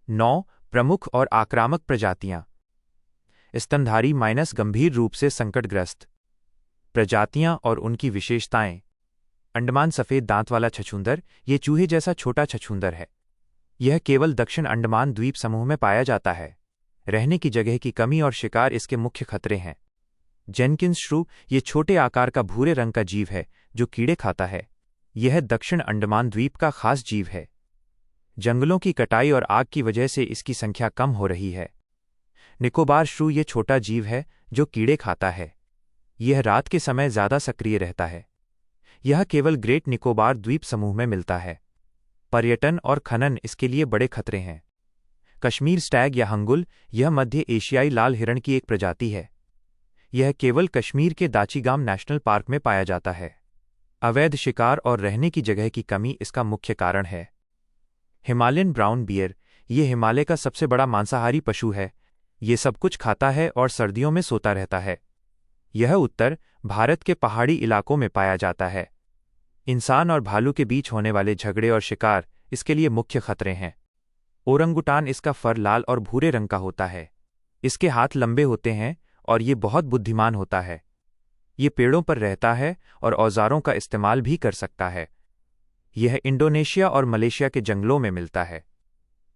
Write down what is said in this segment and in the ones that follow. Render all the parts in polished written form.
9 प्रमुख और आक्रामक प्रजातियां। स्तनधारी माइनस गंभीर रूप से संकटग्रस्त प्रजातियां और उनकी विशेषताएं। अंडमान सफेद दांत वाला छछूंदर। ये चूहे जैसा छोटा छछूंदर है। यह केवल दक्षिण अंडमान द्वीप समूह में पाया जाता है। रहने की जगह की कमी और शिकार इसके मुख्य खतरे हैं। जेनकिंस श्रू। ये छोटे आकार का भूरे रंग का जीव है जो कीड़े खाता है। यह दक्षिण अंडमान द्वीप का खास जीव है। जंगलों की कटाई और आग की वजह से इसकी संख्या कम हो रही है। निकोबार श्रू। ये छोटा जीव है जो कीड़े खाता है। यह रात के समय ज्यादा सक्रिय रहता है। यह केवल ग्रेट निकोबार द्वीप समूह में मिलता है। पर्यटन और खनन इसके लिए बड़े खतरे हैं। कश्मीर स्टैग या हंगुल। यह मध्य एशियाई लाल हिरण की एक प्रजाति है। यह केवल कश्मीर के दाचीगाम नेशनल पार्क में पाया जाता है। अवैध शिकार और रहने की जगह की कमी इसका मुख्य कारण है। Himalayan brown bear. यह हिमालय का सबसे बड़ा मांसाहारी पशु है। ये सब कुछ खाता है और सर्दियों में सोता रहता है। यह उत्तर भारत के पहाड़ी इलाकों में पाया जाता है। इंसान और भालू के बीच होने वाले झगड़े और शिकार इसके लिए मुख्य खतरे हैं। ओरंगुटान। इसका फर लाल और भूरे रंग का होता है। इसके हाथ लंबे होते हैं और ये बहुत बुद्धिमान होता है। ये पेड़ों पर रहता है और औजारों का इस्तेमाल भी कर सकता है। यह इंडोनेशिया और मलेशिया के जंगलों में मिलता है।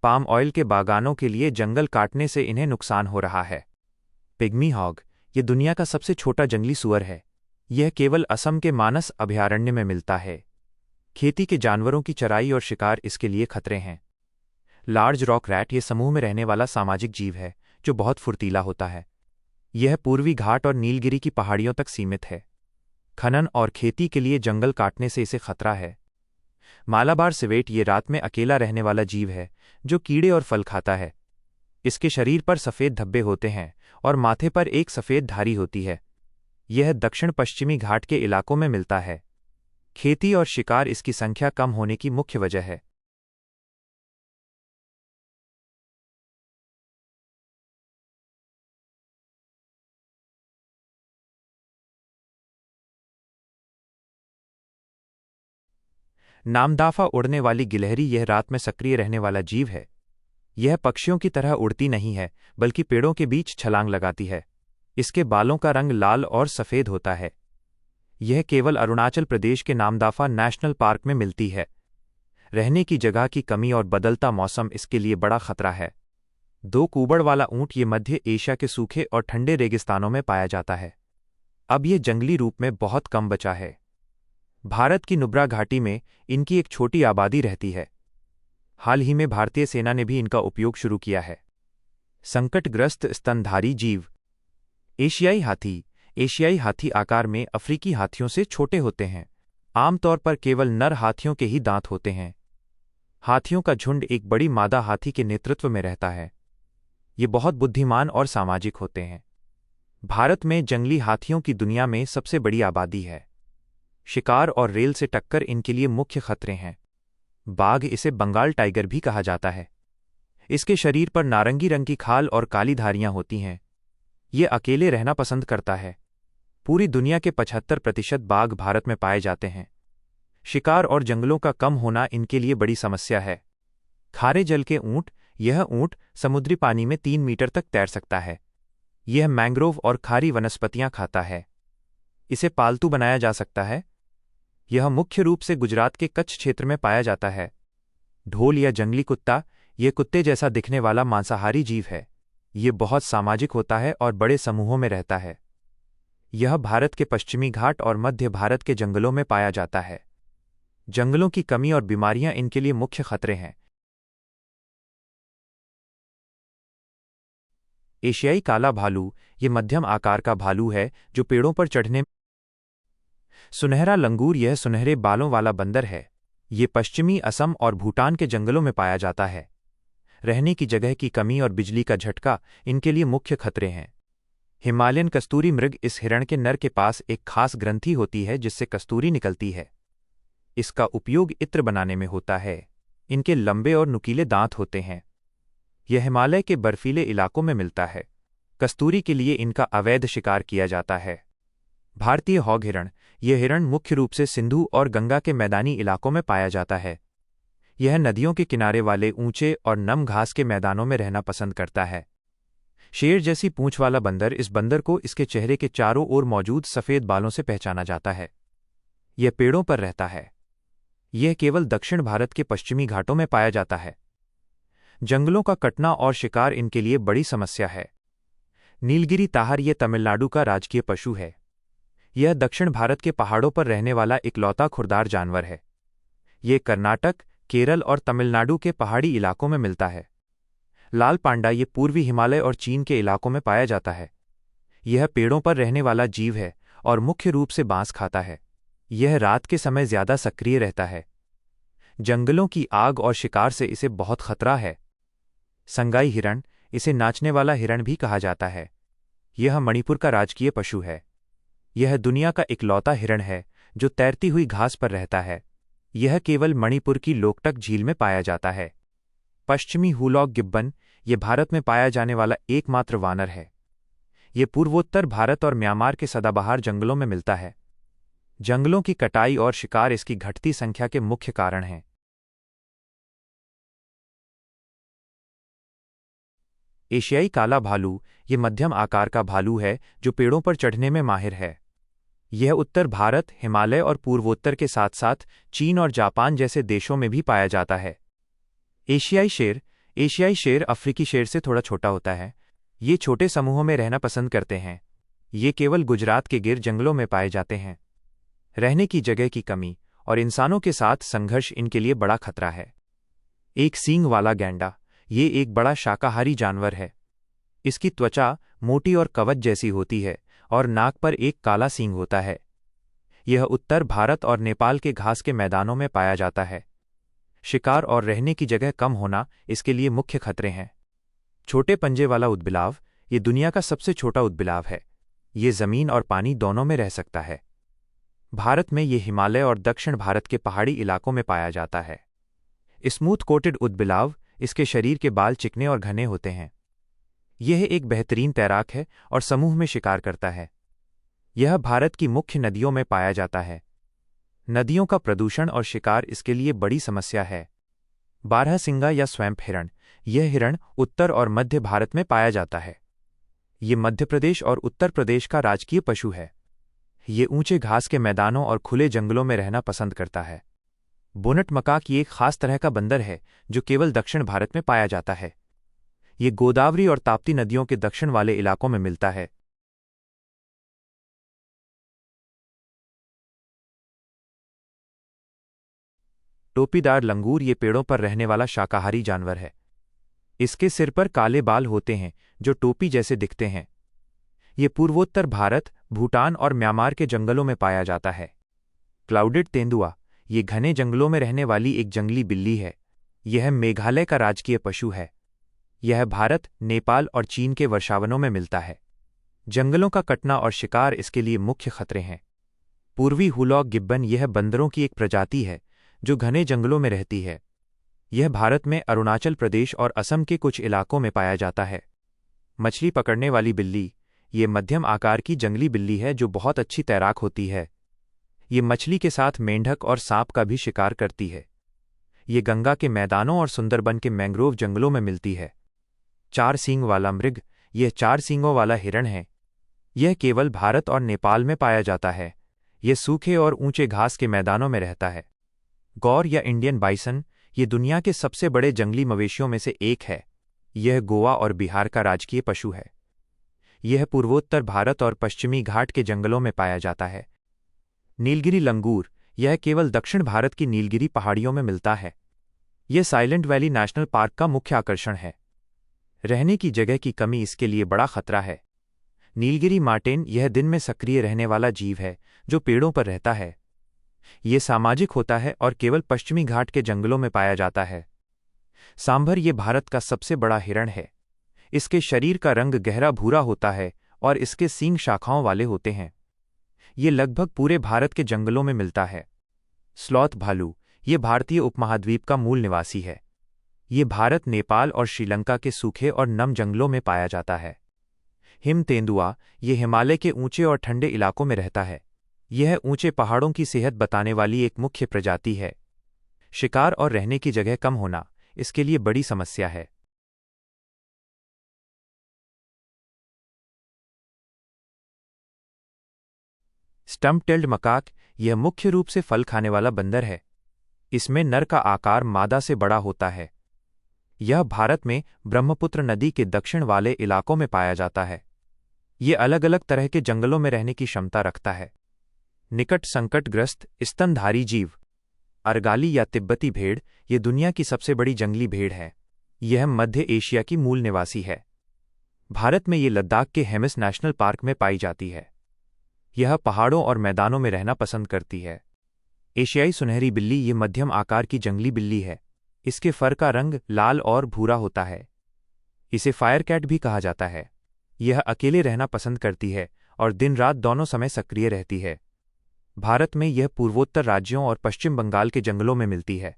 पाम ऑयल के बागानों के लिए जंगल काटने से इन्हें नुकसान हो रहा है। Pygmy hog. ये दुनिया का सबसे छोटा जंगली सुअर है। यह केवल असम के मानस अभयारण्य में मिलता है। खेती के जानवरों की चराई और शिकार इसके लिए खतरे हैं। Large rock rat. ये समूह में रहने वाला सामाजिक जीव है जो बहुत फुर्तीला होता है। यह पूर्वी घाट और नीलगिरी की पहाड़ियों तक सीमित है। खनन और खेती के लिए जंगल काटने से इसे खतरा है। मालाबार सिवेट। ये रात में अकेला रहने वाला जीव है जो कीड़े और फल खाता है। इसके शरीर पर सफेद धब्बे होते हैं और माथे पर एक सफेद धारी होती है। यह दक्षिण पश्चिमी घाट के इलाकों में मिलता है। खेती और शिकार इसकी संख्या कम होने की मुख्य वजह है। नामदाफा। उड़ने वाली गिलहरी। यह रात में सक्रिय रहने वाला जीव है। यह पक्षियों की तरह उड़ती नहीं है बल्कि पेड़ों के बीच छलांग लगाती है। इसके बालों का रंग लाल और सफेद होता है। यह केवल अरुणाचल प्रदेश के नामदाफा नेशनल पार्क में मिलती है। रहने की जगह की कमी और बदलता मौसम इसके लिए बड़ा खतरा है। 2 कूबड़ वाला ऊंट। ये मध्य एशिया के सूखे और ठंडे रेगिस्तानों में पाया जाता है। अब यह जंगली रूप में बहुत कम बचा है। भारत की नुब्रा घाटी में इनकी एक छोटी आबादी रहती है। हाल ही में भारतीय सेना ने भी इनका उपयोग शुरू किया है। संकटग्रस्त स्तनधारी जीव। एशियाई हाथी। एशियाई हाथी आकार में अफ्रीकी हाथियों से छोटे होते हैं। आमतौर पर केवल नर हाथियों के ही दांत होते हैं। हाथियों का झुंड एक बड़ी मादा हाथी के नेतृत्व में रहता है। ये बहुत बुद्धिमान और सामाजिक होते हैं। भारत में जंगली हाथियों की दुनिया में सबसे बड़ी आबादी है। शिकार और रेल से टक्कर इनके लिए मुख्य खतरे हैं। बाघ। इसे बंगाल टाइगर भी कहा जाता है। इसके शरीर पर नारंगी रंग की खाल और काली धारियां होती हैं। ये अकेले रहना पसंद करता है। पूरी दुनिया के 75% बाघ भारत में पाए जाते हैं। शिकार और जंगलों का कम होना इनके लिए बड़ी समस्या है। खारे जल के ऊंट। यह ऊंट समुद्री पानी में 3 मीटर तक तैर सकता है। यह मैंग्रोव और खारी वनस्पतियां खाता है। इसे पालतू बनाया जा सकता है। यह मुख्य रूप से गुजरात के कच्छ क्षेत्र में पाया जाता है। ढोल या जंगली कुत्ता। यह कुत्ते जैसा दिखने वाला मांसाहारी जीव है। ये बहुत सामाजिक होता है और बड़े समूहों में रहता है। यह भारत के पश्चिमी घाट और मध्य भारत के जंगलों में पाया जाता है। जंगलों की कमी और बीमारियां इनके लिए मुख्य खतरे हैं। एशियाई काला भालू। ये मध्यम आकार का भालू है जो पेड़ों पर चढ़ने। सुनहरा लंगूर। यह सुनहरे बालों वाला बंदर है। ये पश्चिमी असम और भूटान के जंगलों में पाया जाता है। रहने की जगह की कमी और बिजली का झटका इनके लिए मुख्य खतरे हैं। हिमालयन कस्तूरी मृग। इस हिरण के नर के पास एक खास ग्रंथि होती है जिससे कस्तूरी निकलती है। इसका उपयोग इत्र बनाने में होता है। इनके लंबे और नुकीले दांत होते हैं। यह हिमालय के बर्फीले इलाकों में मिलता है। कस्तूरी के लिए इनका अवैध शिकार किया जाता है। भारतीय हॉग हिरण। यह हिरण मुख्य रूप से सिंधु और गंगा के मैदानी इलाकों में पाया जाता है। यह नदियों के किनारे वाले ऊंचे और नम घास के मैदानों में रहना पसंद करता है। शेर जैसी पूंछ वाला बंदर, इस बंदर को इसके चेहरे के चारों ओर मौजूद सफ़ेद बालों से पहचाना जाता है। यह पेड़ों पर रहता है। यह केवल दक्षिण भारत के पश्चिमी घाटों में पाया जाता है। जंगलों का कटना और शिकार इनके लिए बड़ी समस्या है। नीलगिरी ताहर यह तमिलनाडु का राजकीय पशु है। यह दक्षिण भारत के पहाड़ों पर रहने वाला इकलौता खुरदार जानवर है। यह कर्नाटक, केरल और तमिलनाडु के पहाड़ी इलाकों में मिलता है। लाल पांडा ये पूर्वी हिमालय और चीन के इलाकों में पाया जाता है। यह पेड़ों पर रहने वाला जीव है और मुख्य रूप से बांस खाता है। यह रात के समय ज्यादा सक्रिय रहता है। जंगलों की आग और शिकार से इसे बहुत खतरा है। संगाई हिरण, इसे नाचने वाला हिरण भी कहा जाता है। यह मणिपुर का राजकीय पशु है। यह दुनिया का इकलौता हिरण है जो तैरती हुई घास पर रहता है। यह केवल मणिपुर की लोकटक झील में पाया जाता है। पश्चिमी हुलॉक गिब्बन, यह भारत में पाया जाने वाला एकमात्र वानर है। यह पूर्वोत्तर भारत और म्यांमार के सदाबहार जंगलों में मिलता है। जंगलों की कटाई और शिकार इसकी घटती संख्या के मुख्य कारण हैं। एशियाई काला भालू, यह मध्यम आकार का भालू है जो पेड़ों पर चढ़ने में माहिर है। यह उत्तर भारत, हिमालय और पूर्वोत्तर के साथ साथ चीन और जापान जैसे देशों में भी पाया जाता है। एशियाई शेर अफ्रीकी शेर से थोड़ा छोटा होता है। ये छोटे समूहों में रहना पसंद करते हैं। ये केवल गुजरात के गिर जंगलों में पाए जाते हैं। रहने की जगह की कमी और इंसानों के साथ संघर्ष इनके लिए बड़ा खतरा है। एक सींग वाला गैंडा, ये एक बड़ा शाकाहारी जानवर है। इसकी त्वचा मोटी और कवच जैसी होती है और नाक पर एक काला सींग होता है। यह उत्तर भारत और नेपाल के घास के मैदानों में पाया जाता है। शिकार और रहने की जगह कम होना इसके लिए मुख्य खतरे हैं। छोटे पंजे वाला उदबिलाव, ये दुनिया का सबसे छोटा उदबिलाव है। ये जमीन और पानी दोनों में रह सकता है। भारत में ये हिमालय और दक्षिण भारत के पहाड़ी इलाकों में पाया जाता है। स्मूथ कोटेड उदबिलाव, इसके शरीर के बाल चिकने और घने होते हैं। यह एक बेहतरीन तैराक है और समूह में शिकार करता है। यह भारत की मुख्य नदियों में पाया जाता है। नदियों का प्रदूषण और शिकार इसके लिए बड़ी समस्या है। बारहसिंगा या स्वैम्प हिरण, यह हिरण उत्तर और मध्य भारत में पाया जाता है। ये मध्य प्रदेश और उत्तर प्रदेश का राजकीय पशु है। ये ऊंचे घास के मैदानों और खुले जंगलों में रहना पसंद करता है। बोनट मकाक ये एक खास तरह का बंदर है जो केवल दक्षिण भारत में पाया जाता है। ये गोदावरी और ताप्ती नदियों के दक्षिण वाले इलाकों में मिलता है। टोपीदार लंगूर, ये पेड़ों पर रहने वाला शाकाहारी जानवर है। इसके सिर पर काले बाल होते हैं जो टोपी जैसे दिखते हैं। ये पूर्वोत्तर भारत, भूटान और म्यांमार के जंगलों में पाया जाता है। क्लाउडेड तेंदुआ, ये घने जंगलों में रहने वाली एक जंगली बिल्ली है। यह मेघालय का राजकीय पशु है। यह भारत, नेपाल और चीन के वर्षावनों में मिलता है। जंगलों का कटना और शिकार इसके लिए मुख्य खतरे हैं। पूर्वी हुलॉक गिब्बन, यह बंदरों की एक प्रजाति है जो घने जंगलों में रहती है। यह भारत में अरुणाचल प्रदेश और असम के कुछ इलाकों में पाया जाता है। मछली पकड़ने वाली बिल्ली, ये मध्यम आकार की जंगली बिल्ली है जो बहुत अच्छी तैराक होती है। ये मछली के साथ मेंढक और सांप का भी शिकार करती है। ये गंगा के मैदानों और सुंदरबन के मैंग्रोव जंगलों में मिलती है। चार सींग वाला मृग, यह चार सींगों वाला हिरण है। यह केवल भारत और नेपाल में पाया जाता है। यह सूखे और ऊंचे घास के मैदानों में रहता है। गौर या इंडियन बाइसन, ये दुनिया के सबसे बड़े जंगली मवेशियों में से एक है। यह गोवा और बिहार का राजकीय पशु है। यह पूर्वोत्तर भारत और पश्चिमी घाट के जंगलों में पाया जाता है। नीलगिरी लंगूर, यह केवल दक्षिण भारत की नीलगिरी पहाड़ियों में मिलता है। यह साइलेंट वैली नेशनल पार्क का मुख्य आकर्षण है। रहने की जगह की कमी इसके लिए बड़ा खतरा है। नीलगिरी मार्टेन, यह दिन में सक्रिय रहने वाला जीव है जो पेड़ों पर रहता है। यह सामाजिक होता है और केवल पश्चिमी घाट के जंगलों में पाया जाता है। सांभर, यह भारत का सबसे बड़ा हिरण है। इसके शरीर का रंग गहरा भूरा होता है और इसके सींग शाखाओं वाले होते हैं। ये लगभग पूरे भारत के जंगलों में मिलता है। स्लॉथ भालू, ये भारतीय उपमहाद्वीप का मूल निवासी है। ये भारत, नेपाल और श्रीलंका के सूखे और नम जंगलों में पाया जाता है। हिम तेंदुआ, ये हिमालय के ऊंचे और ठंडे इलाकों में रहता है। यह ऊंचे पहाड़ों की सेहत बताने वाली एक मुख्य प्रजाति है। शिकार और रहने की जगह कम होना इसके लिए बड़ी समस्या है। स्टम्प टेल्ड मकाक यह मुख्य रूप से फल खाने वाला बंदर है। इसमें नर का आकार मादा से बड़ा होता है। यह भारत में ब्रह्मपुत्र नदी के दक्षिण वाले इलाकों में पाया जाता है। ये अलग अलग तरह के जंगलों में रहने की क्षमता रखता है। निकट संकटग्रस्त स्तनधारी जीव अर्गाली या तिब्बती भेड़ ये दुनिया की सबसे बड़ी जंगली भेड़ है। यह मध्य एशिया की मूल निवासी है। भारत में ये लद्दाख के हेमिस नेशनल पार्क में पाई जाती है। यह पहाड़ों और मैदानों में रहना पसंद करती है। एशियाई सुनहरी बिल्ली ये मध्यम आकार की जंगली बिल्ली है। इसके फर का रंग लाल और भूरा होता है। इसे फायर कैट भी कहा जाता है। यह अकेले रहना पसंद करती है और दिन रात दोनों समय सक्रिय रहती है। भारत में यह पूर्वोत्तर राज्यों और पश्चिम बंगाल के जंगलों में मिलती है।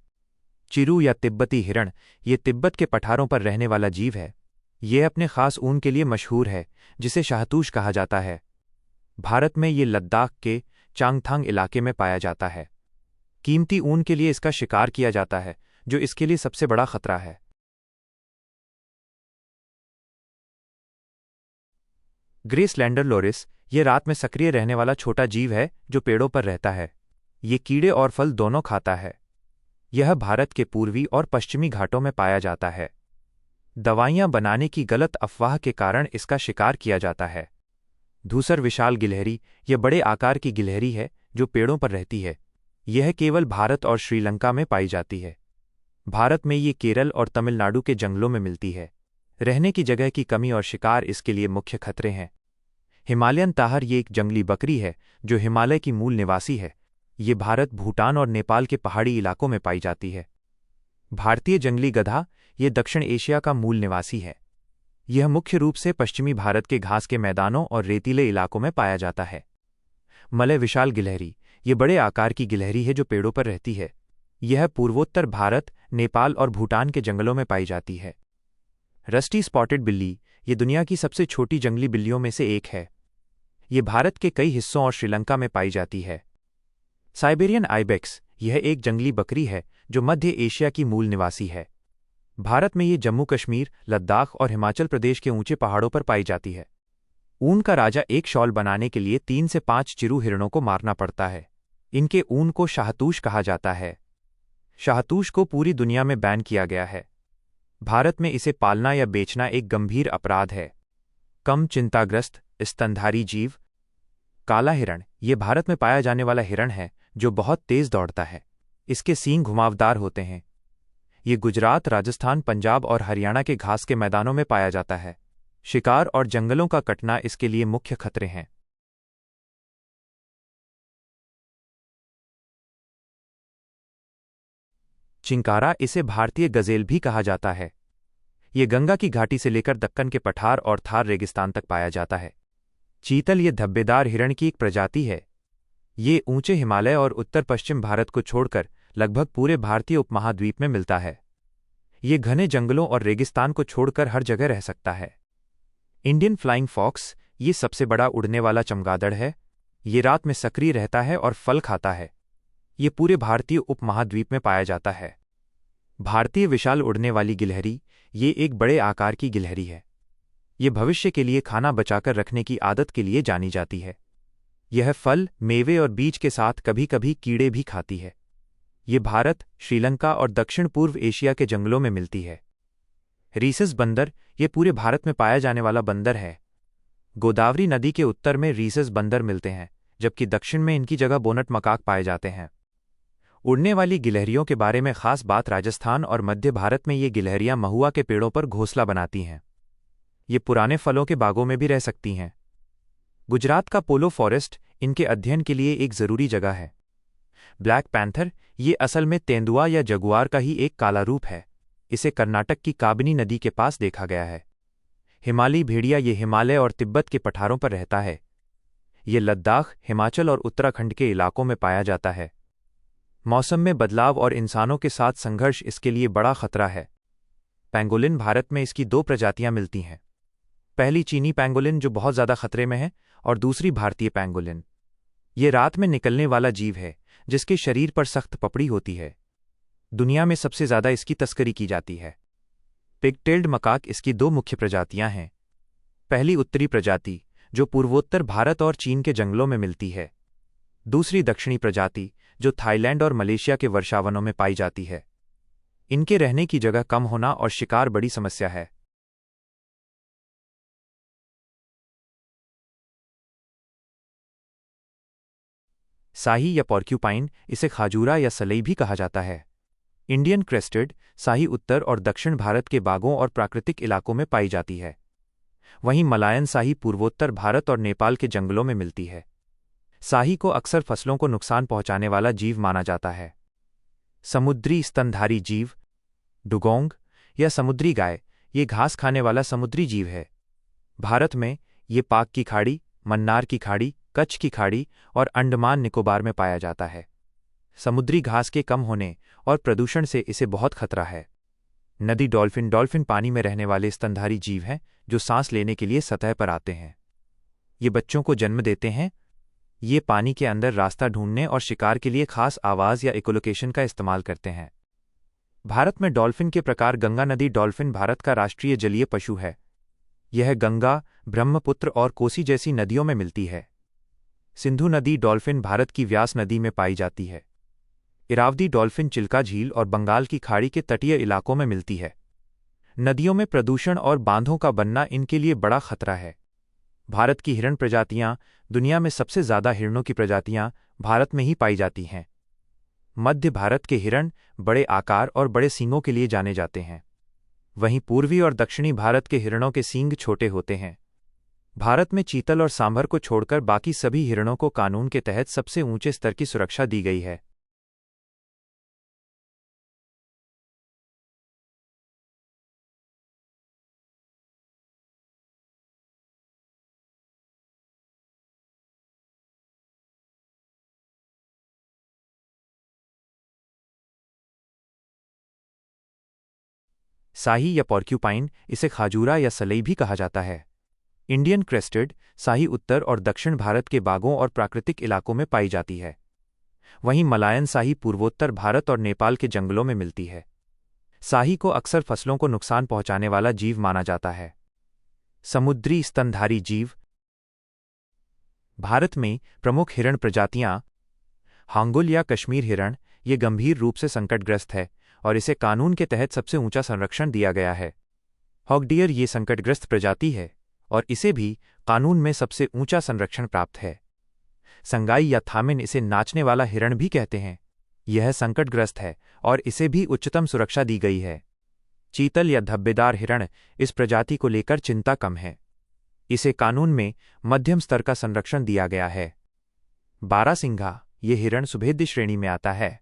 चिरू या तिब्बती हिरण ये तिब्बत के पठारों पर रहने वाला जीव है। यह अपने खास ऊन के लिए मशहूर है जिसे शाहतूश कहा जाता है। भारत में ये लद्दाख के चांगथांग इलाके में पाया जाता है। कीमती ऊन के लिए इसका शिकार किया जाता है जो इसके लिए सबसे बड़ा खतरा है। ग्रे स्लेंडर लोरिस यह रात में सक्रिय रहने वाला छोटा जीव है जो पेड़ों पर रहता है। ये कीड़े और फल दोनों खाता है। यह भारत के पूर्वी और पश्चिमी घाटों में पाया जाता है। दवाइयां बनाने की गलत अफवाह के कारण इसका शिकार किया जाता है। धूसर विशाल गिलहरी यह बड़े आकार की गिलहरी है जो पेड़ों पर रहती है। यह केवल भारत और श्रीलंका में पाई जाती है। भारत में ये केरल और तमिलनाडु के जंगलों में मिलती है। रहने की जगह की कमी और शिकार इसके लिए मुख्य खतरे हैं। हिमालयन ताहर ये एक जंगली बकरी है जो हिमालय की मूल निवासी है। ये भारत, भूटान और नेपाल के पहाड़ी इलाकों में पाई जाती है। भारतीय जंगली गधा ये दक्षिण एशिया का मूल निवासी है। यह मुख्य रूप से पश्चिमी भारत के घास के मैदानों और रेतीले इलाकों में पाया जाता है। मलय विशाल गिलहरी ये बड़े आकार की गिलहरी है जो पेड़ों पर रहती है। यह पूर्वोत्तर भारत, नेपाल और भूटान के जंगलों में पाई जाती है। रस्टी स्पॉटेड बिल्ली ये दुनिया की सबसे छोटी जंगली बिल्लियों में से एक है। ये भारत के कई हिस्सों और श्रीलंका में पाई जाती है। साइबेरियन आइबेक्स यह एक जंगली बकरी है जो मध्य एशिया की मूल निवासी है। भारत में ये जम्मू कश्मीर, लद्दाख और हिमाचल प्रदेश के ऊंचे पहाड़ों पर पाई जाती है। ऊन का राजा एक शॉल बनाने के लिए 3 से 5 चिरू हिरणों को मारना पड़ता है। इनके ऊन को शाहतूश कहा जाता है। शाहतूश को पूरी दुनिया में बैन किया गया है। भारत में इसे पालना या बेचना एक गंभीर अपराध है। कम चिंताग्रस्त स्तनधारी जीव काला हिरण ये भारत में पाया जाने वाला हिरण है जो बहुत तेज दौड़ता है। इसके सींग घुमावदार होते हैं। ये गुजरात, राजस्थान, पंजाब और हरियाणा के घास के मैदानों में पाया जाता है। शिकार और जंगलों का कटना इसके लिए मुख्य खतरे हैं। चिंकारा इसे भारतीय गजेल भी कहा जाता है। ये गंगा की घाटी से लेकर दक्कन के पठार और थार रेगिस्तान तक पाया जाता है। चीतल ये धब्बेदार हिरण की एक प्रजाति है। ये ऊंचे हिमालय और उत्तर पश्चिम भारत को छोड़कर लगभग पूरे भारतीय उपमहाद्वीप में मिलता है। ये घने जंगलों और रेगिस्तान को छोड़कर हर जगह रह सकता है। इंडियन फ्लाइंग फॉक्स ये सबसे बड़ा उड़ने वाला चमगादड़ है। ये रात में सक्रिय रहता है और फल खाता है। ये पूरे भारतीय उपमहाद्वीप में पाया जाता है। भारतीय विशाल उड़ने वाली गिलहरी ये एक बड़े आकार की गिलहरी है। ये भविष्य के लिए खाना बचाकर रखने की आदत के लिए जानी जाती है। यह फल, मेवे और बीज के साथ कभी कभी कीड़े भी खाती है। ये भारत, श्रीलंका और दक्षिण पूर्व एशिया के जंगलों में मिलती है। रीसस बंदर ये पूरे भारत में पाया जाने वाला बंदर है। गोदावरी नदी के उत्तर में रीसस बंदर मिलते हैं जबकि दक्षिण में इनकी जगह बोनट मकाक पाए जाते हैं। उड़ने वाली गिलहरियों के बारे में खास बात राजस्थान और मध्य भारत में ये गिलहरियां महुआ के पेड़ों पर घोंसला बनाती हैं। ये पुराने फलों के बागों में भी रह सकती हैं। गुजरात का पोलो फॉरेस्ट इनके अध्ययन के लिए एक जरूरी जगह है। ब्लैक पैंथर ये असल में तेंदुआ या जगुआर का ही एक काला रूप है। इसे कर्नाटक की काबिनी नदी के पास देखा गया है। हिमालयी भेड़िया ये हिमालय और तिब्बत के पठारों पर रहता है। ये लद्दाख, हिमाचल और उत्तराखंड के इलाकों में पाया जाता है। मौसम में बदलाव और इंसानों के साथ संघर्ष इसके लिए बड़ा खतरा है। पैंगोलिन भारत में इसकी 2 प्रजातियां मिलती हैं। पहली चीनी पैंगोलिन जो बहुत ज़्यादा खतरे में है और दूसरी भारतीय पैंगोलिन। ये रात में निकलने वाला जीव है जिसके शरीर पर सख्त पपड़ी होती है। दुनिया में सबसे ज़्यादा इसकी तस्करी की जाती है। पिगटेल्ड मकाक इसकी दो मुख्य प्रजातियां हैं। पहली उत्तरी प्रजाति, जो पूर्वोत्तर भारत और चीन के जंगलों में मिलती है। दूसरी दक्षिणी प्रजाति, जो थाईलैंड और मलेशिया के वर्षावनों में पाई जाती है। इनके रहने की जगह कम होना और शिकार बड़ी समस्या है। शाही या पॉर्क्यूपाइन, इसे खाजूरा या सलई भी कहा जाता है। इंडियन क्रेस्टेड शाही उत्तर और दक्षिण भारत के बागों और प्राकृतिक इलाकों में पाई जाती है। वहीं मलायन शाही पूर्वोत्तर भारत और नेपाल के जंगलों में मिलती है। शाही को अक्सर फसलों को नुकसान पहुंचाने वाला जीव माना जाता है। समुद्री स्तनधारी जीव, डुगोंग या समुद्री गाय, ये घास खाने वाला समुद्री जीव है। भारत में ये पाक की खाड़ी, मन्नार की खाड़ी, कच्छ की खाड़ी और अंडमान निकोबार में पाया जाता है। समुद्री घास के कम होने और प्रदूषण से इसे बहुत खतरा है। नदी डॉल्फिन, डॉल्फिन पानी में रहने वाले स्तनधारी जीव हैं जो सांस लेने के लिए सतह पर आते हैं। ये बच्चों को जन्म देते हैं। ये पानी के अंदर रास्ता ढूंढने और शिकार के लिए खास आवाज़ या इकोलोकेशन का इस्तेमाल करते हैं। भारत में डॉल्फिन के प्रकार गंगा नदी डॉल्फिन भारत का राष्ट्रीय जलीय पशु है। यह गंगा, ब्रह्मपुत्र और कोसी जैसी नदियों में मिलती है। सिंधु नदी डॉल्फिन भारत की व्यास नदी में पाई जाती है। इरावदी डॉल्फिन चिल्का झील और बंगाल की खाड़ी के तटीय इलाकों में मिलती है। नदियों में प्रदूषण और बांधों का बनना इनके लिए बड़ा खतरा है। भारत की हिरण प्रजातियां, दुनिया में सबसे ज़्यादा हिरणों की प्रजातियां भारत में ही पाई जाती हैं। मध्य भारत के हिरण बड़े आकार और बड़े सींगों के लिए जाने जाते हैं। वहीं पूर्वी और दक्षिणी भारत के हिरणों के सींग छोटे होते हैं। भारत में चीतल और सांभर को छोड़कर बाकी सभी हिरणों को कानून के तहत सबसे ऊंचे स्तर की सुरक्षा दी गई है। शाही या पॉर्क्यूपाइन, इसे खाजूरा या सलई भी कहा जाता है। इंडियन क्रेस्टेड शाही उत्तर और दक्षिण भारत के बागों और प्राकृतिक इलाकों में पाई जाती है। वहीं मलायन शाही पूर्वोत्तर भारत और नेपाल के जंगलों में मिलती है। शाही को अक्सर फसलों को नुकसान पहुंचाने वाला जीव माना जाता है। समुद्री स्तनधारी जीव, भारत में प्रमुख हिरण प्रजातियां हांगुल या कश्मीर हिरण, ये गंभीर रूप से संकटग्रस्त है और इसे कानून के तहत सबसे ऊंचा संरक्षण दिया गया है। हॉगडियर ये संकटग्रस्त प्रजाति है और इसे भी कानून में सबसे ऊंचा संरक्षण प्राप्त है। संगाई या थामिन, इसे नाचने वाला हिरण भी कहते हैं, यह संकटग्रस्त है और इसे भी उच्चतम सुरक्षा दी गई है। चीतल या धब्बेदार हिरण, इस प्रजाति को लेकर चिंता कम है। इसे कानून में मध्यम स्तर का संरक्षण दिया गया है। बारासिंघा, ये हिरण सुभेद्य श्रेणी में आता है।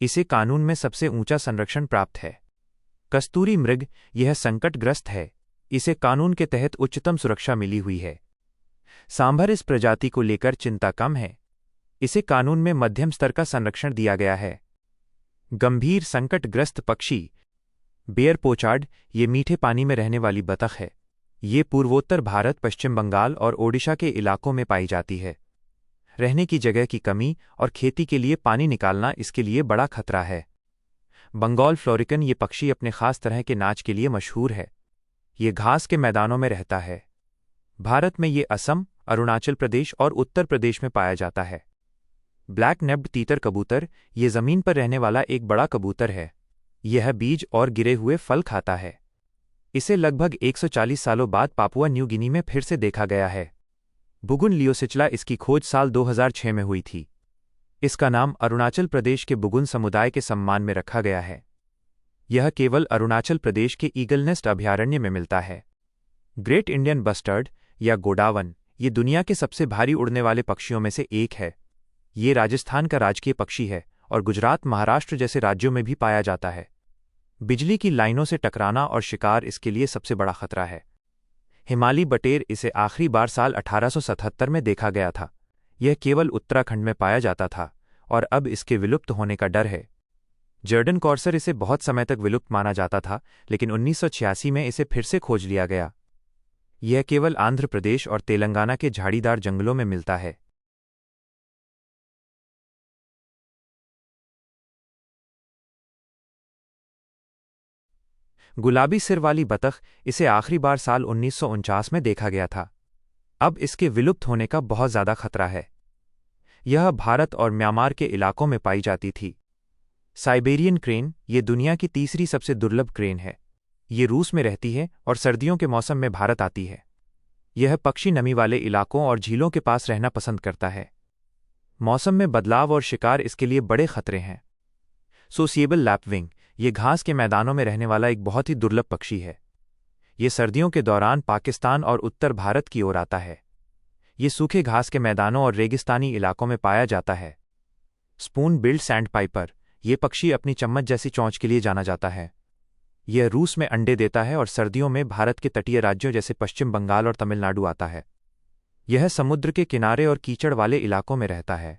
इसे कानून में सबसे ऊंचा संरक्षण प्राप्त है। कस्तूरी मृग, यह संकटग्रस्त है, इसे कानून के तहत उच्चतम सुरक्षा मिली हुई है। सांभर, इस प्रजाति को लेकर चिंता कम है, इसे कानून में मध्यम स्तर का संरक्षण दिया गया है। गंभीर संकटग्रस्त पक्षी बेयर पोचार्ड, ये मीठे पानी में रहने वाली बतख है। ये पूर्वोत्तर भारत, पश्चिम बंगाल और ओडिशा के इलाकों में पाई जाती है। रहने की जगह की कमी और खेती के लिए पानी निकालना इसके लिए बड़ा खतरा है। बंगाल फ्लोरिकन, ये पक्षी अपने खास तरह के नाच के लिए मशहूर है। ये घास के मैदानों में रहता है। भारत में ये असम, अरुणाचल प्रदेश और उत्तर प्रदेश में पाया जाता है। ब्लैक नेब्ड तीतर कबूतर, ये जमीन पर रहने वाला एक बड़ा कबूतर है। यह बीज और गिरे हुए फल खाता है। इसे लगभग 140 सालों बाद पापुआ न्यू गिनी में फिर से देखा गया है। बुगुन लियोसिचला, इसकी खोज साल 2006 में हुई थी। इसका नाम अरुणाचल प्रदेश के बुगुन समुदाय के सम्मान में रखा गया है। यह केवल अरुणाचल प्रदेश के ईगल नेस्ट अभयारण्य में मिलता है। ग्रेट इंडियन बस्टर्ड या गोडावन, ये दुनिया के सबसे भारी उड़ने वाले पक्षियों में से एक है। ये राजस्थान का राजकीय पक्षी है और गुजरात, महाराष्ट्र जैसे राज्यों में भी पाया जाता है। बिजली की लाइनों से टकराना और शिकार इसके लिए सबसे बड़ा खतरा है। हिमालयी बटेर, इसे आखिरी बार साल 1877 में देखा गया था। यह केवल उत्तराखंड में पाया जाता था और अब इसके विलुप्त होने का डर है। जर्डन कॉर्सर, इसे बहुत समय तक विलुप्त माना जाता था, लेकिन 1986 में इसे फिर से खोज लिया गया। यह केवल आंध्र प्रदेश और तेलंगाना के झाड़ीदार जंगलों में मिलता है। गुलाबी सिर वाली बतख, इसे आखिरी बार साल 1949 में देखा गया था। अब इसके विलुप्त होने का बहुत ज़्यादा खतरा है। यह भारत और म्यांमार के इलाकों में पाई जाती थी। साइबेरियन क्रेन, ये दुनिया की तीसरी सबसे दुर्लभ क्रेन है। ये रूस में रहती है और सर्दियों के मौसम में भारत आती है। यह पक्षी नमी वाले इलाकों और झीलों के पास रहना पसंद करता है। मौसम में बदलाव और शिकार इसके लिए बड़े खतरे हैं। सोसिएबल लैपविंग, ये घास के मैदानों में रहने वाला एक बहुत ही दुर्लभ पक्षी है। ये सर्दियों के दौरान पाकिस्तान और उत्तर भारत की ओर आता है। ये सूखे घास के मैदानों और रेगिस्तानी इलाकों में पाया जाता है। स्पून बिल्ड सैंडपाइपर, ये पक्षी अपनी चम्मच जैसी चोंच के लिए जाना जाता है। यह रूस में अंडे देता है और सर्दियों में भारत के तटीय राज्यों जैसे पश्चिम बंगाल और तमिलनाडु आता है। यह समुद्र के किनारे और कीचड़ वाले इलाकों में रहता है।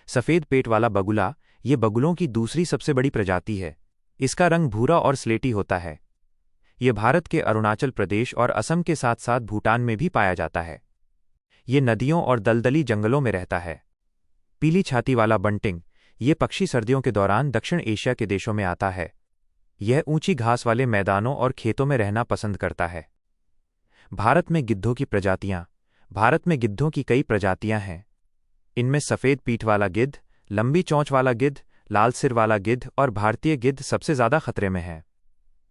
सफ़ेद पेट वाला बगुला, ये बगुलों की दूसरी सबसे बड़ी प्रजाति है। इसका रंग भूरा और स्लेटी होता है। यह भारत के अरुणाचल प्रदेश और असम के साथ साथ भूटान में भी पाया जाता है। ये नदियों और दलदली जंगलों में रहता है। पीली छाती वाला बंटिंग, ये पक्षी सर्दियों के दौरान दक्षिण एशिया के देशों में आता है। यह ऊंची घास वाले मैदानों और खेतों में रहना पसंद करता है। भारत में गिद्धों की प्रजातियां, भारत में गिद्धों की कई प्रजातियां हैं। इनमें सफ़ेद पीठ वाला गिद्ध, लंबी चोंच वाला गिद्ध, लाल सिर वाला गिद्ध और भारतीय गिद्ध सबसे ज़्यादा खतरे में है।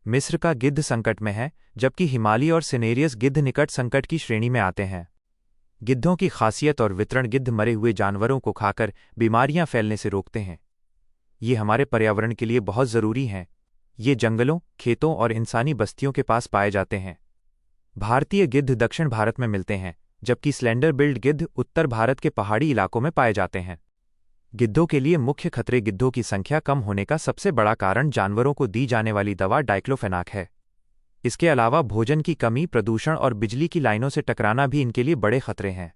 मिस्र का गिद्ध संकट में है, जबकि हिमालय और सिनेरियस गिद्ध निकट संकट की श्रेणी में आते हैं। गिद्धों की खासियत और वितरण, गिद्ध मरे हुए जानवरों को खाकर बीमारियां फैलने से रोकते हैं। ये हमारे पर्यावरण के लिए बहुत ज़रूरी हैं। ये जंगलों, खेतों और इंसानी बस्तियों के पास पाए जाते हैं। भारतीय गिद्ध दक्षिण भारत में मिलते हैं, जबकि स्लेंडर बिल्ड गिद्ध उत्तर भारत के पहाड़ी इलाकों में पाए जाते हैं। गिद्धों के लिए मुख्य खतरे, गिद्धों की संख्या कम होने का सबसे बड़ा कारण जानवरों को दी जाने वाली दवा डाइक्लोफेनाक है। इसके अलावा भोजन की कमी, प्रदूषण और बिजली की लाइनों से टकराना भी इनके लिए बड़े खतरे हैं।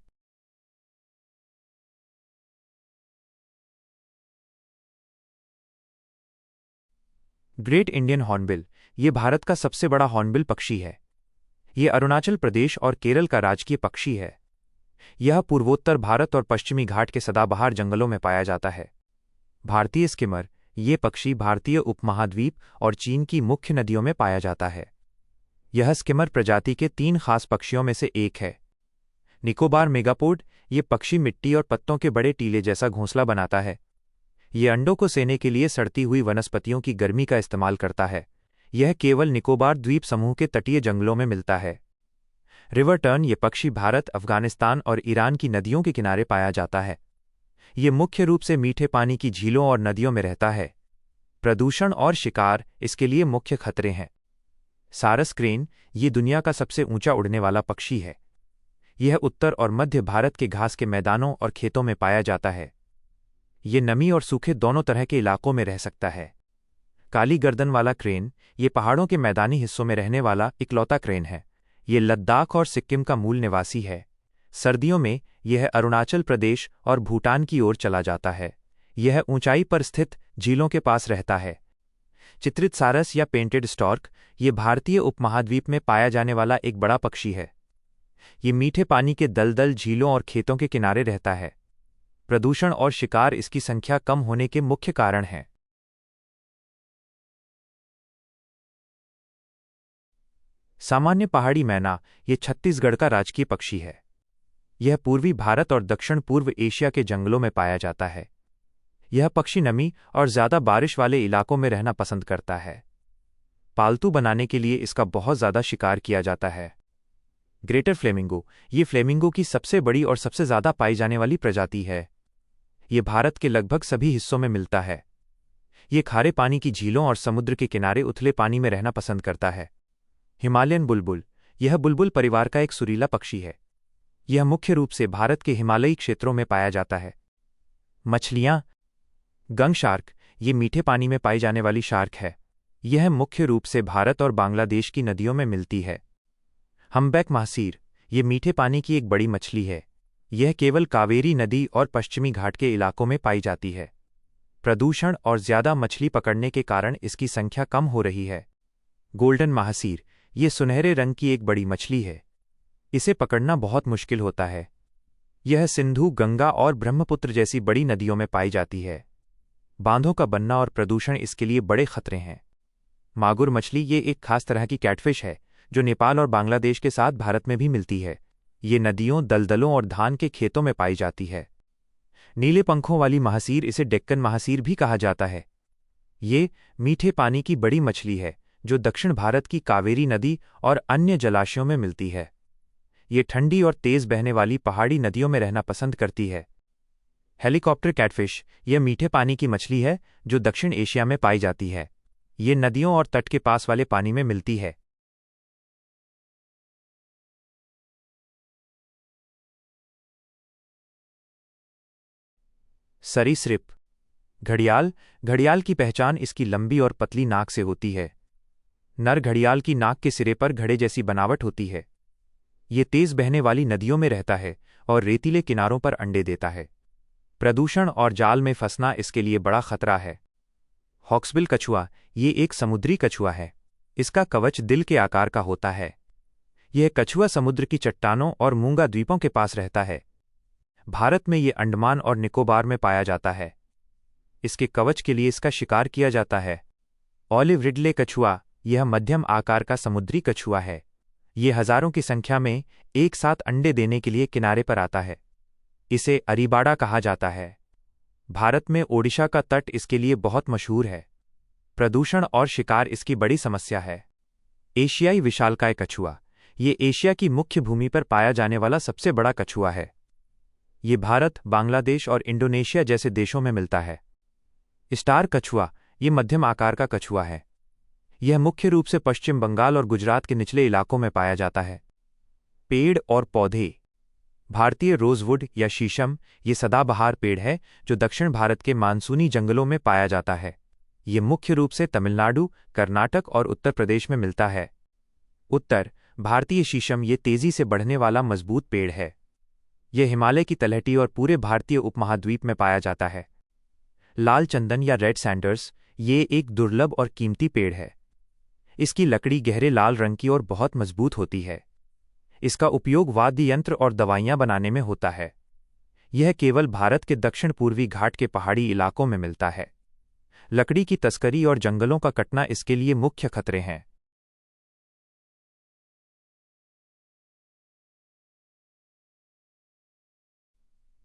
ग्रेट इंडियन हॉर्नबिल, ये भारत का सबसे बड़ा हॉर्नबिल पक्षी है। ये अरुणाचल प्रदेश और केरल का राजकीय पक्षी है। यह पूर्वोत्तर भारत और पश्चिमी घाट के सदाबहार जंगलों में पाया जाता है। भारतीय स्किमर, ये पक्षी भारतीय उपमहाद्वीप और चीन की मुख्य नदियों में पाया जाता है। यह स्किमर प्रजाति के 3 खास पक्षियों में से एक है। निकोबार मेगापोड, ये पक्षी मिट्टी और पत्तों के बड़े टीले जैसा घोंसला बनाता है। ये अंडों को सेने के लिए सड़ती हुई वनस्पतियों की गर्मी का इस्तेमाल करता है। यह केवल निकोबार द्वीप समूह के तटीय जंगलों में मिलता है। रिवर टर्न, ये पक्षी भारत, अफगानिस्तान और ईरान की नदियों के किनारे पाया जाता है। ये मुख्य रूप से मीठे पानी की झीलों और नदियों में रहता है। प्रदूषण और शिकार इसके लिए मुख्य खतरे हैं। सारस क्रेन, ये दुनिया का सबसे ऊंचा उड़ने वाला पक्षी है। यह उत्तर और मध्य भारत के घास के मैदानों और खेतों में पाया जाता है। ये नमी और सूखे दोनों तरह के इलाकों में रह सकता है। काली गर्दन वाला क्रेन, ये पहाड़ों के मैदानी हिस्सों में रहने वाला इकलौता क्रेन है। ये लद्दाख और सिक्किम का मूल निवासी है। सर्दियों में यह अरुणाचल प्रदेश और भूटान की ओर चला जाता है। यह ऊंचाई पर स्थित झीलों के पास रहता है। चित्रित सारस या पेंटेड स्टॉर्क, ये भारतीय उपमहाद्वीप में पाया जाने वाला एक बड़ा पक्षी है। ये मीठे पानी के दलदल, झीलों और खेतों के किनारे रहता है। प्रदूषण और शिकार इसकी संख्या कम होने के मुख्य कारण हैं। सामान्य पहाड़ी मैना, ये छत्तीसगढ़ का राजकीय पक्षी है। यह पूर्वी भारत और दक्षिण पूर्व एशिया के जंगलों में पाया जाता है। यह पक्षी नमी और ज्यादा बारिश वाले इलाकों में रहना पसंद करता है। पालतू बनाने के लिए इसका बहुत ज्यादा शिकार किया जाता है। ग्रेटर फ्लेमिंगो, ये फ्लेमिंगो की सबसे बड़ी और सबसे ज्यादा पाई जाने वाली प्रजाति है। ये भारत के लगभग सभी हिस्सों में मिलता है। ये खारे पानी की झीलों और समुद्र के किनारे उथले पानी में रहना पसंद करता है। हिमालयन बुलबुल, यह बुलबुल परिवार का एक सुरीला पक्षी है। यह मुख्य रूप से भारत के हिमालयी क्षेत्रों में पाया जाता है। मछलियां, गंग शार्क, ये मीठे पानी में पाई जाने वाली शार्क है। यह मुख्य रूप से भारत और बांग्लादेश की नदियों में मिलती है। हम्बैक महासीर, ये मीठे पानी की एक बड़ी मछली है। यह केवल कावेरी नदी और पश्चिमी घाट के इलाकों में पाई जाती है। प्रदूषण और ज्यादा मछली पकड़ने के कारण इसकी संख्या कम हो रही है। गोल्डन महासीर, ये सुनहरे रंग की एक बड़ी मछली है। इसे पकड़ना बहुत मुश्किल होता है। यह सिंधु, गंगा और ब्रह्मपुत्र जैसी बड़ी नदियों में पाई जाती है। बांधों का बनना और प्रदूषण इसके लिए बड़े खतरे हैं। मागुर मछली ये एक खास तरह की कैटफिश है जो नेपाल और बांग्लादेश के साथ भारत में भी मिलती है। ये नदियों, दलदलों और धान के खेतों में पाई जाती है। नीले पंखों वाली महासीर, इसे डेक्कन महासीर भी कहा जाता है। ये मीठे पानी की बड़ी मछली है जो दक्षिण भारत की कावेरी नदी और अन्य जलाशयों में मिलती है। ये ठंडी और तेज बहने वाली पहाड़ी नदियों में रहना पसंद करती है। हेलीकॉप्टर कैटफिश यह मीठे पानी की मछली है जो दक्षिण एशिया में पाई जाती है। ये नदियों और तट के पास वाले पानी में मिलती है। सरीसृप घड़ियाल। घड़ियाल की पहचान इसकी लंबी और पतली नाक से होती है। नर घड़ियाल की नाक के सिरे पर घड़े जैसी बनावट होती है। ये तेज बहने वाली नदियों में रहता है और रेतीले किनारों पर अंडे देता है। प्रदूषण और जाल में फंसना इसके लिए बड़ा खतरा है। हॉक्सबिल कछुआ ये एक समुद्री कछुआ है। इसका कवच दिल के आकार का होता है। यह कछुआ समुद्र की चट्टानों और मूंगा द्वीपों के पास रहता है। भारत में ये अंडमान और निकोबार में पाया जाता है। इसके कवच के लिए इसका शिकार किया जाता है। ऑलिव रिडले कछुआ यह मध्यम आकार का समुद्री कछुआ है। ये हजारों की संख्या में एक साथ अंडे देने के लिए किनारे पर आता है। इसे अरीबाड़ा कहा जाता है। भारत में ओडिशा का तट इसके लिए बहुत मशहूर है। प्रदूषण और शिकार इसकी बड़ी समस्या है। एशियाई विशालकाय कछुआ ये एशिया की मुख्य भूमि पर पाया जाने वाला सबसे बड़ा कछुआ है। ये भारत, बांग्लादेश और इंडोनेशिया जैसे देशों में मिलता है। स्टार कछुआ ये मध्यम आकार का कछुआ है। यह मुख्य रूप से पश्चिम बंगाल और गुजरात के निचले इलाकों में पाया जाता है। पेड़ और पौधे। भारतीय रोजवुड या शीशम ये सदाबहार पेड़ है जो दक्षिण भारत के मानसूनी जंगलों में पाया जाता है। ये मुख्य रूप से तमिलनाडु, कर्नाटक और उत्तर प्रदेश में मिलता है। उत्तर भारतीय शीशम ये तेजी से बढ़ने वाला मजबूत पेड़ है। यह हिमालय की तलहटी और पूरे भारतीय उपमहाद्वीप में पाया जाता है। लाल चंदन या रेड सैंडर्स ये एक दुर्लभ और कीमती पेड़ है। इसकी लकड़ी गहरे लाल रंग की और बहुत मजबूत होती है। इसका उपयोग वाद्य यंत्र और दवाइयां बनाने में होता है। यह केवल भारत के दक्षिण पूर्वी घाट के पहाड़ी इलाकों में मिलता है। लकड़ी की तस्करी और जंगलों का कटना इसके लिए मुख्य खतरे हैं।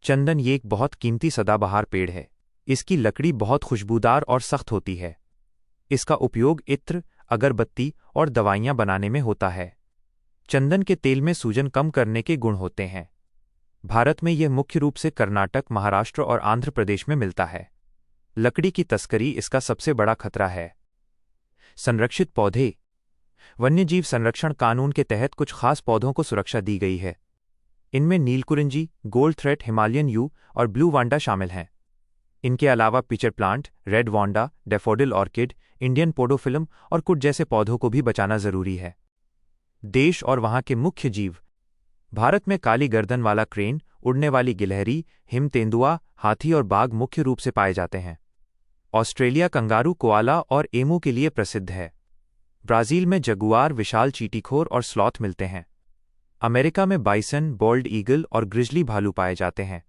चंदन ये एक बहुत कीमती सदाबहार पेड़ है। इसकी लकड़ी बहुत खुशबूदार और सख्त होती है। इसका उपयोग इत्र, अगरबत्ती और दवाइयां बनाने में होता है। चंदन के तेल में सूजन कम करने के गुण होते हैं। भारत में यह मुख्य रूप से कर्नाटक, महाराष्ट्र और आंध्र प्रदेश में मिलता है। लकड़ी की तस्करी इसका सबसे बड़ा खतरा है। संरक्षित पौधे। वन्यजीव संरक्षण कानून के तहत कुछ खास पौधों को सुरक्षा दी गई है। इनमें Neelakurinji, gold thread, Himalayan yew और ब्लू वांडा शामिल हैं। इनके अलावा pitcher plant, red vanda, daffodil orchid, Indian podophyllum और कुछ जैसे पौधों को भी बचाना जरूरी है। देश और वहां के मुख्य जीव। भारत में काली गर्दन वाला क्रेन, उड़ने वाली गिलहरी, हिम तेंदुआ, हाथी और बाघ मुख्य रूप से पाए जाते हैं। ऑस्ट्रेलिया कंगारू, कोआला और एमू के लिए प्रसिद्ध है। ब्राजील में जगुआर, विशाल चींटीखोर और स्लॉथ मिलते हैं। अमेरिका में बाइसन, बोल्ड ईगल और ग्रिजली भालू पाए जाते हैं।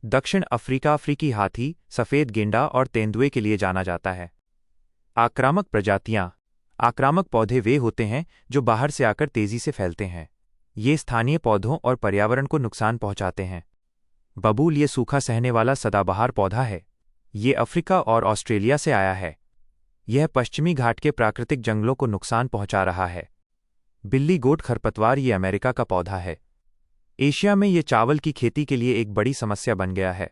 दक्षिण अफ्रीका अफ्रीकी हाथी, सफेद गेंडा और तेंदुए के लिए जाना जाता है। आक्रामक प्रजातियां। आक्रामक पौधे वे होते हैं जो बाहर से आकर तेजी से फैलते हैं। ये स्थानीय पौधों और पर्यावरण को नुकसान पहुंचाते हैं। बबूल ये सूखा सहने वाला सदाबहार पौधा है। ये अफ्रीका और ऑस्ट्रेलिया से आया है। यह पश्चिमी घाट के प्राकृतिक जंगलों को नुकसान पहुंचा रहा है। बिल्ली गोट खरपतवार ये अमेरिका का पौधा है। एशिया में ये चावल की खेती के लिए एक बड़ी समस्या बन गया है।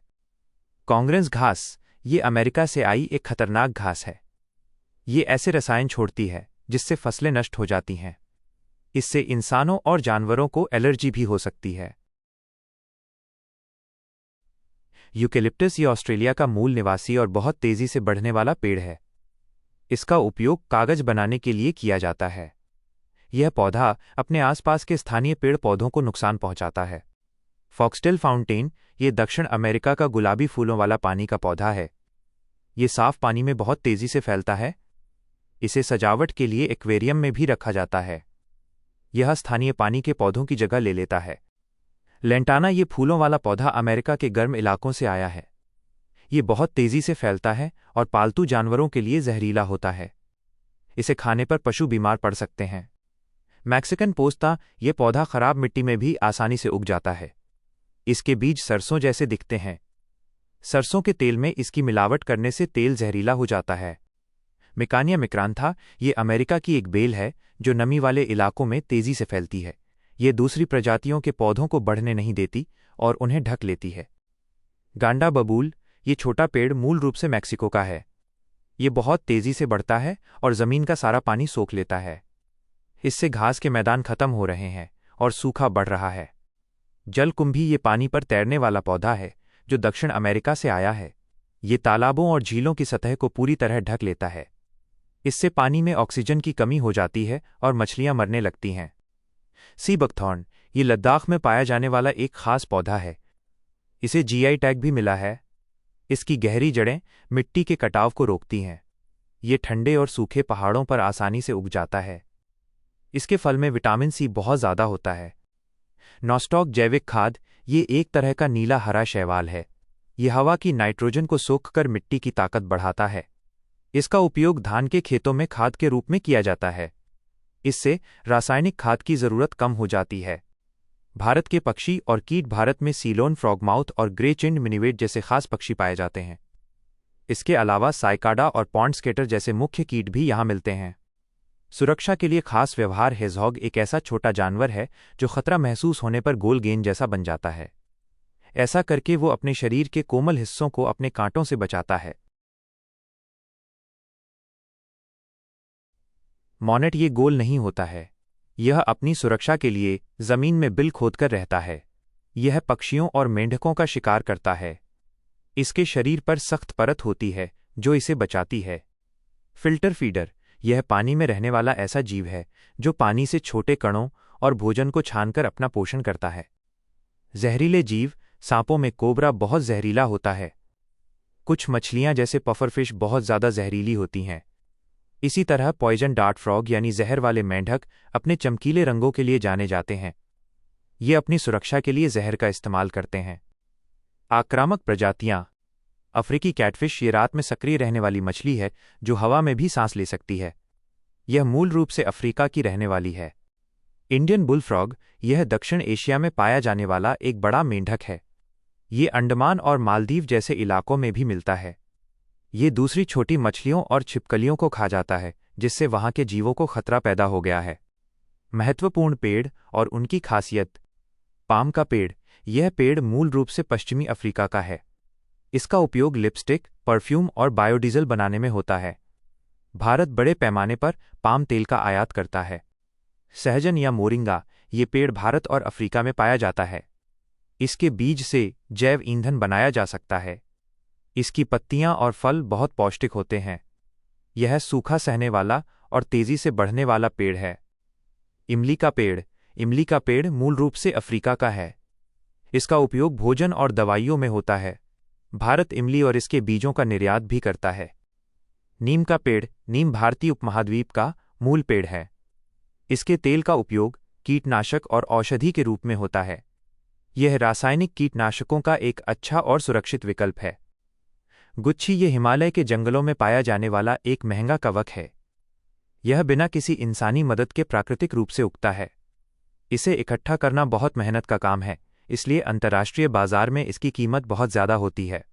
कांग्रेस घास ये अमेरिका से आई एक खतरनाक घास है। ये ऐसे रसायन छोड़ती है जिससे फसलें नष्ट हो जाती हैं। इससे इंसानों और जानवरों को एलर्जी भी हो सकती है। यूकेलिप्टस ये ऑस्ट्रेलिया का मूल निवासी और बहुत तेजी से बढ़ने वाला पेड़ है। इसका उपयोग कागज बनाने के लिए किया जाता है। यह पौधा अपने आसपास के स्थानीय पेड़ पौधों को नुकसान पहुंचाता है। फॉक्सटेल फाउंटेन ये दक्षिण अमेरिका का गुलाबी फूलों वाला पानी का पौधा है। ये साफ पानी में बहुत तेजी से फैलता है। इसे सजावट के लिए एक्वेरियम में भी रखा जाता है। यह स्थानीय पानी के पौधों की जगह ले लेता है। लेंटाना ये फूलों वाला पौधा अमेरिका के गर्म इलाकों से आया है। ये बहुत तेजी से फैलता है और पालतू जानवरों के लिए जहरीला होता है। इसे खाने पर पशु बीमार पड़ सकते हैं। मैक्सिकन पोस्ता, ये पौधा खराब मिट्टी में भी आसानी से उग जाता है। इसके बीज सरसों जैसे दिखते हैं। सरसों के तेल में इसकी मिलावट करने से तेल जहरीला हो जाता है। मिकानिया मिक्रांथा, ये अमेरिका की एक बेल है जो नमी वाले इलाकों में तेजी से फैलती है। ये दूसरी प्रजातियों के पौधों को बढ़ने नहीं देती और उन्हें ढक लेती है। गांडा बबूल, ये छोटा पेड़ मूल रूप से मैक्सिको का है। ये बहुत तेजी से बढ़ता है और जमीन का सारा पानी सोख लेता है। इससे घास के मैदान खत्म हो रहे हैं और सूखा बढ़ रहा है। जलकुंभी, ये पानी पर तैरने वाला पौधा है जो दक्षिण अमेरिका से आया है। ये तालाबों और झीलों की सतह को पूरी तरह ढक लेता है। इससे पानी में ऑक्सीजन की कमी हो जाती है और मछलियां मरने लगती हैं। सी बकथॉर्न, ये लद्दाख में पाया जाने वाला एक खास पौधा है। इसे जीआई टैग भी मिला है। इसकी गहरी जड़ें मिट्टी के कटाव को रोकती हैं। ये ठंडे और सूखे पहाड़ों पर आसानी से उग जाता है। इसके फल में विटामिन सी बहुत ज़्यादा होता है। नॉस्टॉक जैविक खाद, ये एक तरह का नीला हरा शैवाल है। यह हवा की नाइट्रोजन को सोखकर मिट्टी की ताकत बढ़ाता है। इसका उपयोग धान के खेतों में खाद के रूप में किया जाता है। इससे रासायनिक खाद की जरूरत कम हो जाती है। भारत के पक्षी और कीट, भारत में सीलोन फ्रॉगमाउथ और ग्रे चिंड मिनिवेट जैसे खास पक्षी पाए जाते हैं। इसके अलावा साइकाडा और पॉन्ड स्केटर जैसे मुख्य कीट भी यहाँ मिलते हैं। सुरक्षा के लिए खास व्यवहार, हेजहॉग एक ऐसा छोटा जानवर है जो खतरा महसूस होने पर गोल गेंद जैसा बन जाता है। ऐसा करके वो अपने शरीर के कोमल हिस्सों को अपने कांटों से बचाता है। मॉनेट, ये गोल नहीं होता है। यह अपनी सुरक्षा के लिए जमीन में बिल खोदकर रहता है। यह पक्षियों और मेंढकों का शिकार करता है। इसके शरीर पर सख्त परत होती है जो इसे बचाती है। फिल्टर फीडर, यह पानी में रहने वाला ऐसा जीव है जो पानी से छोटे कणों और भोजन को छानकर अपना पोषण करता है। जहरीले जीव, सांपों में कोबरा बहुत जहरीला होता है। कुछ मछलियां जैसे पफरफिश बहुत ज़्यादा जहरीली होती हैं। इसी तरह पॉइजन डार्ट फ्रॉग यानी जहर वाले मेंढक अपने चमकीले रंगों के लिए जाने जाते हैं। ये अपनी सुरक्षा के लिए जहर का इस्तेमाल करते हैं। आक्रामक प्रजातियां, अफ्रीकी कैटफिश, ये रात में सक्रिय रहने वाली मछली है जो हवा में भी सांस ले सकती है। यह मूल रूप से अफ्रीका की रहने वाली है। इंडियन बुलफ्रॉग, यह दक्षिण एशिया में पाया जाने वाला एक बड़ा मेंढक है। ये अंडमान और मालदीव जैसे इलाकों में भी मिलता है। ये दूसरी छोटी मछलियों और छिपकलियों को खा जाता है, जिससे वहां के जीवों को खतरा पैदा हो गया है। महत्वपूर्ण पेड़ और उनकी खासियत। पाम का पेड़, यह पेड़ मूल रूप से पश्चिमी अफ्रीका का है। इसका उपयोग लिपस्टिक, परफ्यूम और बायोडीजल बनाने में होता है। भारत बड़े पैमाने पर पाम तेल का आयात करता है। सहजन या मोरिंगा, ये पेड़ भारत और अफ्रीका में पाया जाता है। इसके बीज से जैव ईंधन बनाया जा सकता है। इसकी पत्तियां और फल बहुत पौष्टिक होते हैं। यह सूखा सहने वाला और तेजी से बढ़ने वाला पेड़ है। इमली का पेड़, इमली का पेड़ मूल रूप से अफ्रीका का है। इसका उपयोग भोजन और दवाइयों में होता है। भारत इमली और इसके बीजों का निर्यात भी करता है। नीम का पेड़, नीम भारतीय उपमहाद्वीप का मूल पेड़ है। इसके तेल का उपयोग कीटनाशक और औषधि के रूप में होता है। यह रासायनिक कीटनाशकों का एक अच्छा और सुरक्षित विकल्प है। गुच्छी, ये हिमालय के जंगलों में पाया जाने वाला एक महंगा कवक है। यह बिना किसी इंसानी मदद के प्राकृतिक रूप से उगता है। इसे इकट्ठा करना बहुत मेहनत का काम है, इसलिए अंतर्राष्ट्रीय बाजार में इसकी कीमत बहुत ज़्यादा होती है।